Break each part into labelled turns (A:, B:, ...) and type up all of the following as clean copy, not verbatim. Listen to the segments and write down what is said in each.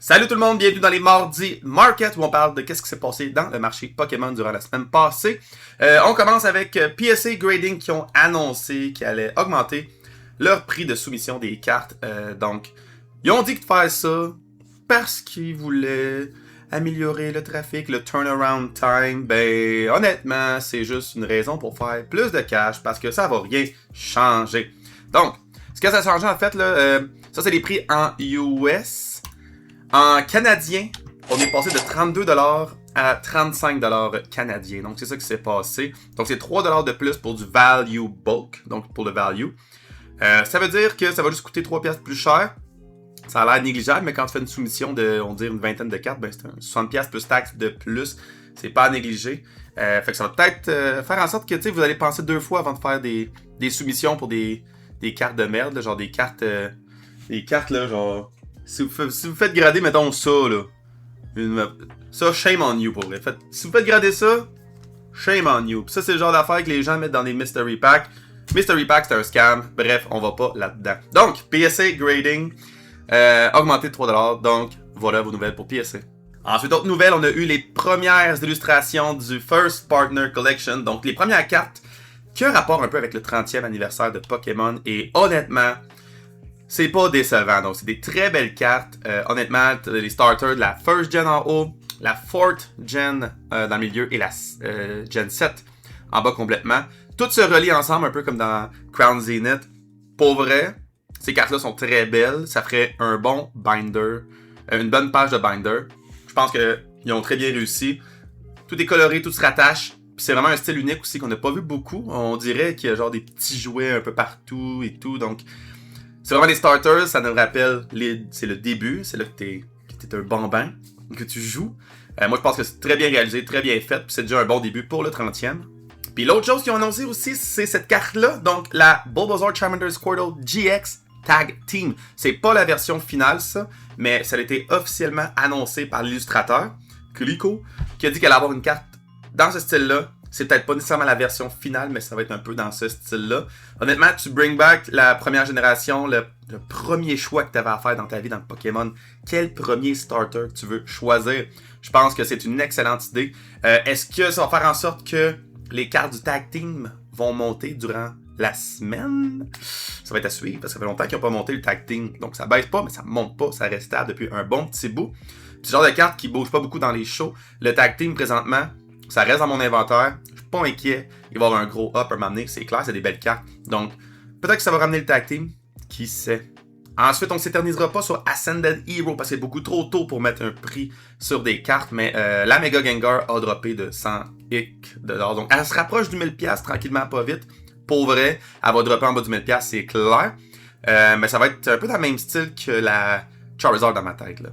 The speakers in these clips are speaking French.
A: Salut tout le monde, bienvenue dans les Mardis Market où on parle de qu'est-ce qui s'est passé dans le marché Pokémon durant la semaine passée. On commence avec PSA Grading qui ont annoncé qu'ils allaient augmenter leur prix de soumission des cartes. Donc, ils ont dit de faire ça parce qu'ils voulaient améliorer le trafic, le turnaround time. Ben, honnêtement, c'est juste une raison pour faire plus de cash parce que ça va rien changer. Donc, ce que ça a changé en fait, là, ça c'est les prix en US. En canadien, on est passé de 32$ à 35$ canadien. Donc, c'est ça qui s'est passé. Donc, c'est 3$ de plus pour du value bulk, donc pour le value. Ça veut dire que ça va juste coûter 3$ plus cher. Ça a l'air négligeable, mais quand tu fais une soumission de, on dirait, une vingtaine de cartes, ben c'est un 60$ plus taxe de plus. C'est pas à négliger. Fait que ça va peut-être faire en sorte que vous allez penser deux fois avant de faire des soumissions pour des cartes de merde, là, genre des cartes là, genre... Si vous faites grader, mettons ça, là. Ça, shame on you, pour vrai. Si vous faites grader ça, shame on you. Puis ça, c'est le genre d'affaires que les gens mettent dans des Mystery Packs. Mystery Pack, c'est un scam. Bref, on va pas là-dedans. Donc, PSA Grading, augmenté de 3$. Donc, voilà vos nouvelles pour PSA. Ensuite, autre nouvelle, on a eu les premières illustrations du First Partner Collection. Donc, les premières cartes qui ont rapport un peu avec le 30e anniversaire de Pokémon. Et honnêtement... c'est pas décevant, donc c'est des très belles cartes. Honnêtement, les starters de la First Gen en haut, la Fourth Gen dans le milieu et la Gen 7 en bas complètement. Tout se relie ensemble un peu comme dans Crown Zenith. Pour vrai, ces cartes-là sont très belles. Ça ferait un bon binder, une bonne page de binder. Je pense qu'ils ont très bien réussi. Tout est coloré, tout se rattache. Puis c'est vraiment un style unique aussi qu'on n'a pas vu beaucoup. On dirait qu'il y a genre des petits jouets un peu partout et tout, donc... c'est vraiment des starters, ça nous rappelle, c'est le début, c'est là que t'es un bambin, que tu joues. Moi, je pense que c'est très bien réalisé, très bien fait, puis c'est déjà un bon début pour le 30e. Puis l'autre chose qu'ils ont annoncé aussi, c'est cette carte-là, donc la Bulbasaur Charmander Squirtle GX Tag Team. C'est pas la version finale, ça, mais ça a été officiellement annoncé par l'illustrateur, Kuliko, qui a dit qu'elle allait avoir une carte dans ce style-là. C'est peut-être pas nécessairement la version finale, mais ça va être un peu dans ce style-là. Honnêtement, tu bring back la première génération, le premier choix que tu avais à faire dans ta vie dans le Pokémon. Quel premier starter tu veux choisir? Je pense que c'est une excellente idée. Est-ce que ça va faire en sorte que les cartes du Tag Team vont monter durant la semaine? Ça va être à suivre, parce que ça fait longtemps qu'ils n'ont pas monté le Tag Team. Donc ça baisse pas, mais ça monte pas. Ça reste stable depuis un bon petit bout. Puis ce genre de carte qui bouge pas beaucoup dans les shows. Le Tag Team, présentement... ça reste dans mon inventaire, je suis pas inquiet. Il va y avoir un gros up à m'amener, c'est clair, c'est des belles cartes. Donc, peut-être que ça va ramener le tag team, qui sait. Ensuite, on ne s'éternisera pas sur Ascended Hero, parce que c'est beaucoup trop tôt pour mettre un prix sur des cartes, mais la Mega Gengar a droppé de 100 $. Donc, elle se rapproche du 1000$ tranquillement, pas vite. Pour vrai, elle va dropper en bas du 1000$, c'est clair. Mais ça va être un peu dans le même style que la Charizard dans ma tête, là.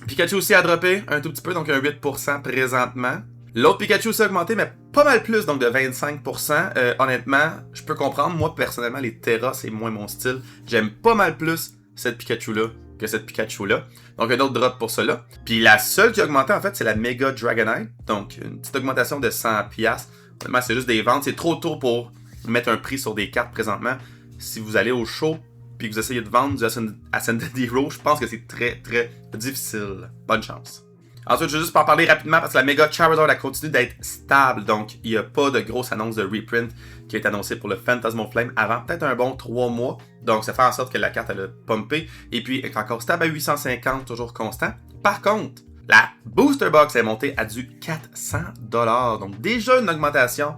A: Pikachu aussi a droppé un tout petit peu, donc un 8% présentement. L'autre Pikachu aussi a augmenté, mais pas mal plus, donc de 25%. Honnêtement, je peux comprendre. Moi, personnellement, les Terra, c'est moins mon style. J'aime pas mal plus cette Pikachu-là que cette Pikachu-là. Donc, un autre drop pour cela. Puis la seule qui a augmenté, en fait, c'est la Mega Dragonite. Donc, une petite augmentation de 100$. Honnêtement, c'est juste des ventes. C'est trop tôt pour mettre un prix sur des cartes présentement. Si vous allez au show puis que vous essayez de vendre du Ascended Hero, je pense que c'est très, très difficile. Bonne chance. Ensuite, je vais juste en parler rapidement parce que la Mega Charizard a continué d'être stable. Donc, il n'y a pas de grosse annonce de reprint qui a été annoncée pour le Phantasmoflame avant peut-être un bon 3 mois. Donc, ça fait en sorte que la carte elle a pumpé. Et puis, elle est encore stable à 850, toujours constant. Par contre, la Booster Box est montée à du 400$. Donc, déjà une augmentation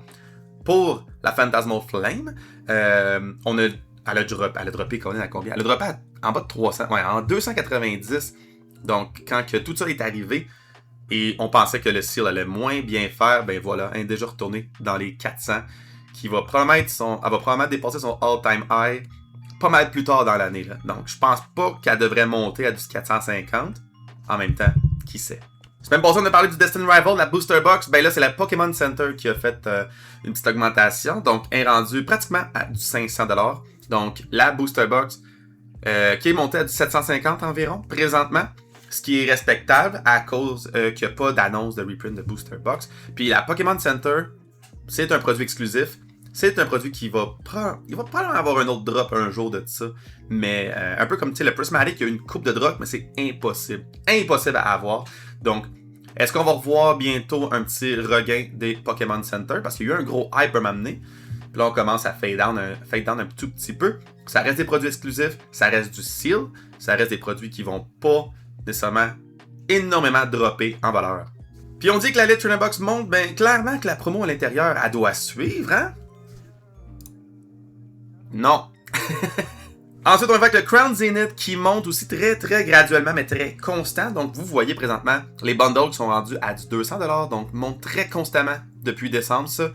A: pour la Phantasmoflame. Elle a droppé à combien? Elle a droppé en bas de 300, ouais, en 290. Donc, quand que tout ça est arrivé et on pensait que le seal allait moins bien faire, ben voilà, elle est déjà retournée dans les 400, qui va probablement elle va probablement dépasser son all-time high pas mal plus tard dans l'année. Là. Donc, je pense pas qu'elle devrait monter à du 450. En même temps, qui sait. Semaine passée, on a parlé du Destined Rival, la Booster Box. Ben là, c'est la Pokémon Center qui a fait une petite augmentation. Donc, elle est rendue pratiquement à du 500$. Donc, la Booster Box qui est montée à du 750 environ, présentement. Ce qui est respectable à cause qu'il n'y a pas d'annonce de reprint de Booster Box. Puis la Pokémon Center, c'est un produit exclusif. C'est un produit qui il va probablement avoir un autre drop un jour de ça. Mais un peu comme le Prismatic, il y a une coupe de drop, mais c'est impossible. Impossible à avoir. Donc, est-ce qu'on va revoir bientôt un petit regain des Pokémon Center? Parce qu'il y a eu un gros hype à m'amener. Puis là, on commence à fade down un tout petit peu. Ça reste des produits exclusifs, ça reste du seal, ça reste des produits qui vont pas nécessairement énormément dropper en valeur. Puis on dit que la Elite Trainer Box monte, ben clairement que la promo à l'intérieur, elle doit suivre, hein? Non. Ensuite, on va avec le Crown Zenith qui monte aussi très très graduellement, mais très constant. Donc, vous voyez présentement les bundles qui sont rendus à du 200$, donc montent très constamment depuis décembre, ça.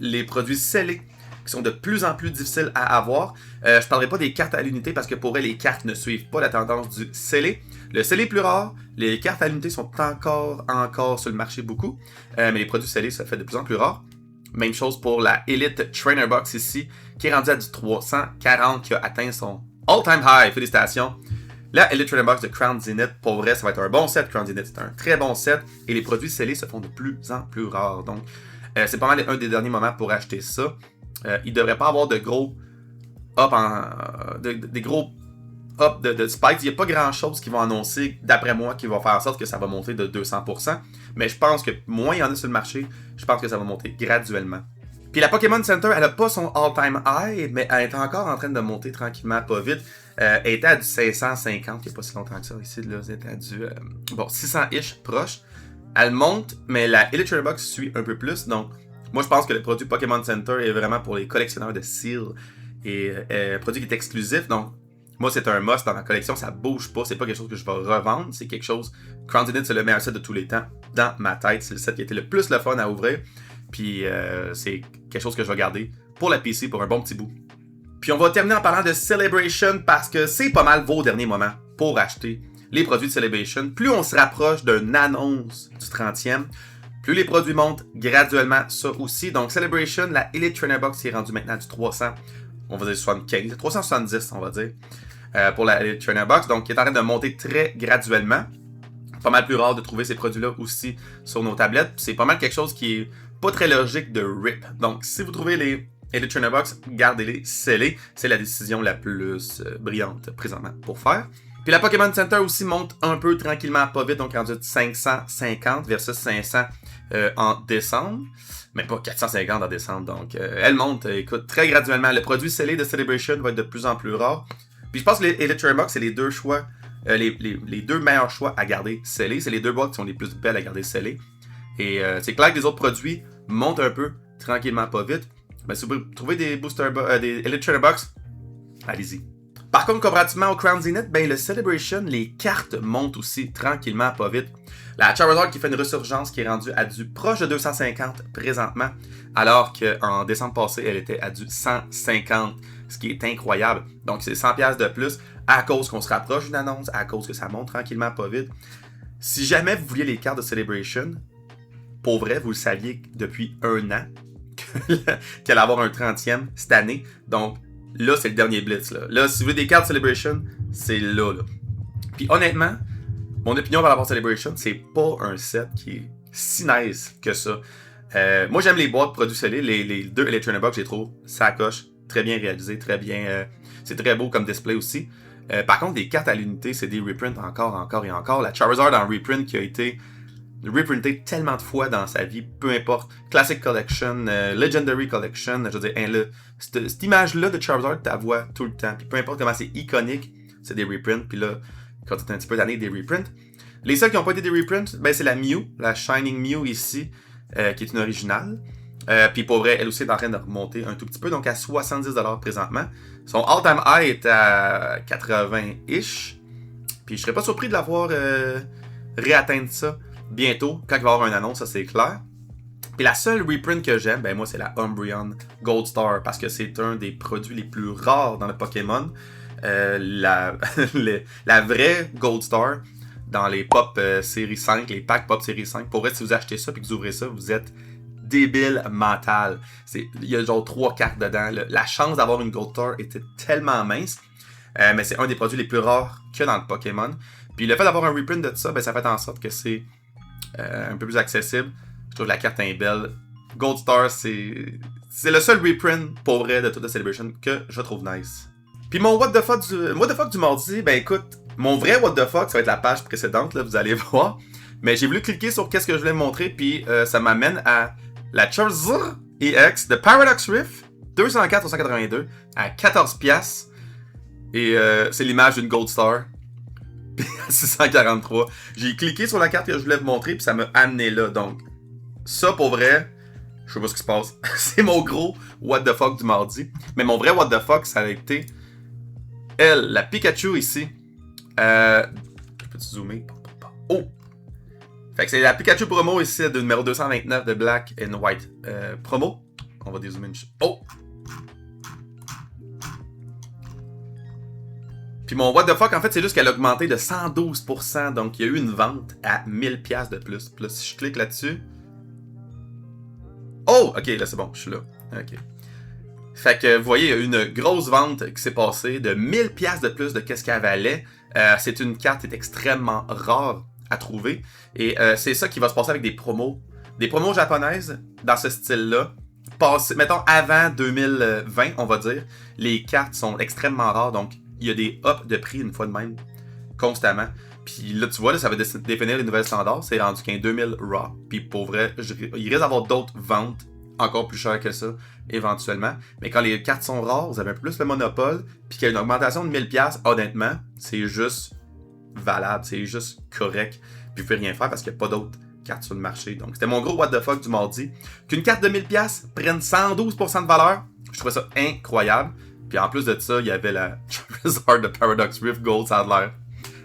A: Les produits scellés qui sont de plus en plus difficiles à avoir. Je parlerai pas des cartes à l'unité parce que pour elles, les cartes ne suivent pas la tendance du scellé. Le scellé est plus rare, les cartes à l'unité sont encore sur le marché beaucoup, mais les produits scellés, ça fait de plus en plus rare. Même chose pour la Elite Trainer Box ici, qui est rendue à du 340, qui a atteint son all-time high. Félicitations. La Elite Trainer Box de Crown Zenith, pour vrai, ça va être un bon set. Crown Zenith, c'est un très bon set. Et les produits scellés se font de plus en plus rares. Donc, c'est pas mal un des derniers moments pour acheter ça. Il ne devrait pas avoir de gros up des gros up de spikes. Il n'y a pas grand chose qui vont annoncer, d'après moi, qui va faire en sorte que ça va monter de 200%. Mais je pense que moins il y en a sur le marché, je pense que ça va monter graduellement. Puis la Pokémon Center, elle n'a pas son all-time high, mais elle est encore en train de monter tranquillement, pas vite. Elle était à du 550, il n'y a pas si longtemps que ça ici. Là, elle était à du 600-ish proche. Elle monte, mais la Elite Trainer Box suit un peu plus. Donc, moi, je pense que le produit Pokémon Center est vraiment pour les collectionneurs de seal. Et un produit qui est exclusif. Donc, moi, c'est un must dans ma collection. Ça bouge pas. C'est pas quelque chose que je vais revendre. C'est quelque chose. Crown Zenith, c'est le meilleur set de tous les temps. Dans ma tête, c'est le set qui a été le plus le fun à ouvrir. Puis, c'est quelque chose que je vais garder pour la PC pour un bon petit bout. Puis, on va terminer en parlant de Celebration parce que c'est pas mal vos derniers moments pour acheter les produits de Celebration. Plus on se rapproche d'une annonce du 30e, plus les produits montent graduellement, ça aussi. Donc, Celebration, la Elite Trainer Box est rendue maintenant à du 300, on va dire 75, 370, on va dire, pour la Elite Trainer Box. Donc, qui est en train de monter très graduellement. Pas mal plus rare de trouver ces produits-là aussi sur nos tablettes. C'est pas mal quelque chose qui est pas très logique de rip. Donc, si vous trouvez les Elite Trainer Box, gardez-les scellés. C'est la décision la plus brillante présentement pour faire. Puis la Pokémon Center aussi monte un peu tranquillement, pas vite, donc rendu de 550 versus 500 en décembre. Mais pas 450 en décembre, donc elle monte, écoute, très graduellement. Le produit scellé de Celebration va être de plus en plus rare. Puis je pense que les Elite Trainer Box, c'est les deux choix, les deux meilleurs choix à garder scellés. C'est les deux boîtes qui sont les plus belles à garder scellées. Et c'est clair que les autres produits montent un peu, tranquillement, pas vite. Mais si vous trouvez des des Elite Trainer Box, allez-y. Par contre, comparativement au Crown Zenith, ben le Celebration, les cartes montent aussi tranquillement, pas vite. La Charizard qui fait une ressurgence qui est rendue à du proche de 250 présentement, alors qu'en décembre passé, elle était à du 150, ce qui est incroyable. Donc c'est 100$ de plus à cause qu'on se rapproche d'une annonce, à cause que ça monte tranquillement, pas vite. Si jamais vous vouliez les cartes de Celebration, pour vrai, vous le saviez depuis un an qu'elle allait avoir un 30e cette année. Donc là, c'est le dernier blitz. Là, si vous voulez des cartes Celebration, c'est là. Puis honnêtement, mon opinion par rapport à Celebration, c'est pas un set qui est si nice que ça. Moi, j'aime les boîtes produits scellés. Les deux Elite Trainer Box, je les trouve sacoche, très bien réalisé, très bien. C'est très beau comme display aussi. Par contre, des cartes à l'unité, c'est des reprints encore et encore. La Charizard en reprint qui a été reprinté tellement de fois dans sa vie, peu importe. Classic Collection, Legendary Collection, je veux dire, cette image-là de Charizard, tu la vois tout le temps. Puis peu importe comment c'est iconique, c'est des reprints. Puis là, quand tu as un petit peu d'années, des reprints. Les seuls qui n'ont pas été des reprints, ben c'est la Mew, la Shining Mew ici, qui est une originale. Puis pour vrai, elle aussi est en train de remonter un tout petit peu, donc à 70$ présentement. Son all-time high est à 80-ish. Puis je serais pas surpris de l'avoir réatteindre ça bientôt, quand il va y avoir une annonce, ça c'est clair. Puis la seule reprint que j'aime, ben moi c'est la Umbreon Gold Star, parce que c'est un des produits les plus rares dans le Pokémon. La vraie Gold Star, dans les Pop série 5, les packs Pop série 5, pour vrai, si vous achetez ça et que vous ouvrez ça, vous êtes débile mental. Il y a genre 3 cartes dedans. La chance d'avoir une Gold Star était tellement mince, mais c'est un des produits les plus rares qu'il y a dans le Pokémon. Puis le fait d'avoir un reprint de ça, ben, ça fait en sorte que c'est un peu plus accessible. Je trouve que la carte est belle. Gold Star, c'est C'est le seul reprint pour vrai de toute la Celebration que je trouve nice. Puis mon what the fuck du mardi, ben écoute, mon vrai what the fuck, ça va être la page précédente, là, vous allez voir. Mais j'ai voulu cliquer sur qu'est-ce que je voulais montrer, puis ça m'amène à la Charizard EX de Paradox Rift, 204 au 182, à 14$. Et c'est l'image d'une Gold Star. Puis à 643. J'ai cliqué sur la carte que je voulais vous montrer, puis ça m'a amené là. Donc, ça pour vrai, je sais pas ce qui se passe. C'est mon gros what the fuck du mardi. Mais mon vrai what the fuck, ça a été elle, la Pikachu ici. Je peux-tu zoomer? Oh! Fait que c'est la Pikachu promo ici de numéro 229 de Black and White promo. On va dézoomer une chose. Oh! Puis mon what the fuck, en fait, c'est juste qu'elle a augmenté de 112%. Donc, il y a eu une vente à 1000$ de plus. Puis là, si je clique là-dessus... Oh! Ok, là, c'est bon, je suis là. Ok. Fait que, vous voyez, il y a eu une grosse vente qui s'est passée de 1000$ de plus de qu'est-ce qu'elle valait. C'est une carte qui est extrêmement rare à trouver. Et c'est ça qui va se passer avec des promos. Des promos japonaises dans ce style-là. Mettons, avant 2020, on va dire, les cartes sont extrêmement rares. Donc, il y a des ups de prix une fois de même, constamment. Puis là, tu vois, là, ça va définir les nouvelles standards. C'est rendu qu'un 2000 raw. Puis pour vrai, il risque d'avoir d'autres ventes encore plus chères que ça, éventuellement. Mais quand les cartes sont rares, vous avez un peu plus le monopole. Puis qu'il y a une augmentation de 1000$, honnêtement, c'est juste valable. C'est juste correct. Puis vous pouvez rien faire parce qu'il n'y a pas d'autres cartes sur le marché. Donc c'était mon gros what the fuck du mardi. Qu'une carte de 1000$ prenne 112% de valeur, je trouvais ça incroyable. Puis en plus de ça, il y avait la Charizard de Paradox Rift Gold, ça a l'air.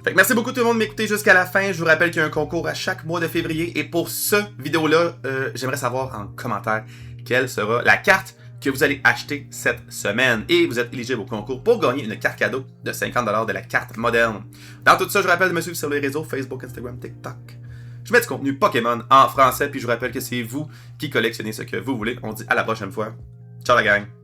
A: Fait que merci beaucoup tout le monde de m'écouter jusqu'à la fin. Je vous rappelle qu'il y a un concours à chaque mois de février. Et pour cette vidéo-là, j'aimerais savoir en commentaire quelle sera la carte que vous allez acheter cette semaine. Et vous êtes éligible au concours pour gagner une carte cadeau de 50$ de la carte moderne. Dans tout ça, je vous rappelle de me suivre sur les réseaux Facebook, Instagram, TikTok. Je mets du contenu Pokémon en français. Puis je vous rappelle que c'est vous qui collectionnez ce que vous voulez. On dit à la prochaine fois. Ciao la gang!